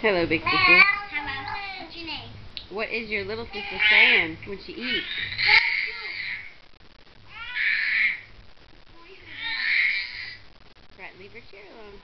Hello, big sister. Hello. What's your name? What is your little sister saying when she eats? Brett, leave her chair alone.